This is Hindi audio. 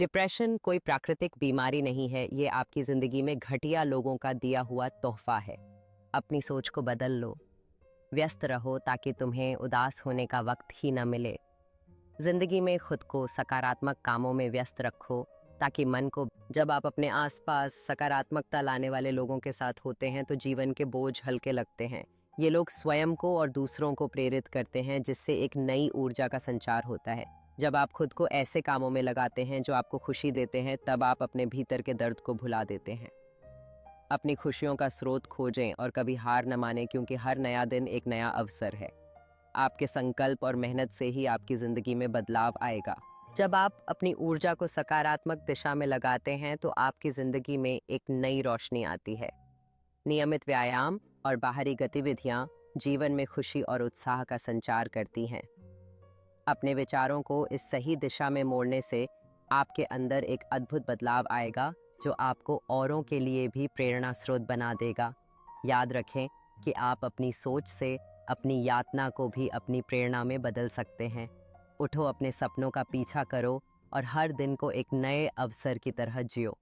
डिप्रेशन कोई प्राकृतिक बीमारी नहीं है, ये आपकी ज़िंदगी में घटिया लोगों का दिया हुआ तोहफा है। अपनी सोच को बदल लो, व्यस्त रहो ताकि तुम्हें उदास होने का वक्त ही न मिले। ज़िंदगी में खुद को सकारात्मक कामों में व्यस्त रखो ताकि मन को जब आप अपने आसपास सकारात्मकता लाने वाले लोगों के साथ होते हैं तो जीवन के बोझ हल्के लगते हैं। ये लोग स्वयं को और दूसरों को प्रेरित करते हैं जिससे एक नई ऊर्जा का संचार होता है। जब आप खुद को ऐसे कामों में लगाते हैं जो आपको खुशी देते हैं तब आप अपने भीतर के दर्द को भुला देते हैं। अपनी खुशियों का स्रोत खोजें और कभी हार न मानें क्योंकि हर नया दिन एक नया अवसर है। आपके संकल्प और मेहनत से ही आपकी ज़िंदगी में बदलाव आएगा। जब आप अपनी ऊर्जा को सकारात्मक दिशा में लगाते हैं तो आपकी ज़िंदगी में एक नई रोशनी आती है। नियमित व्यायाम और बाहरी गतिविधियां जीवन में खुशी और उत्साह का संचार करती हैं। अपने विचारों को इस सही दिशा में मोड़ने से आपके अंदर एक अद्भुत बदलाव आएगा जो आपको औरों के लिए भी प्रेरणा स्रोत बना देगा। याद रखें कि आप अपनी सोच से अपनी यातना को भी अपनी प्रेरणा में बदल सकते हैं। उठो, अपने सपनों का पीछा करो और हर दिन को एक नए अवसर की तरह जियो।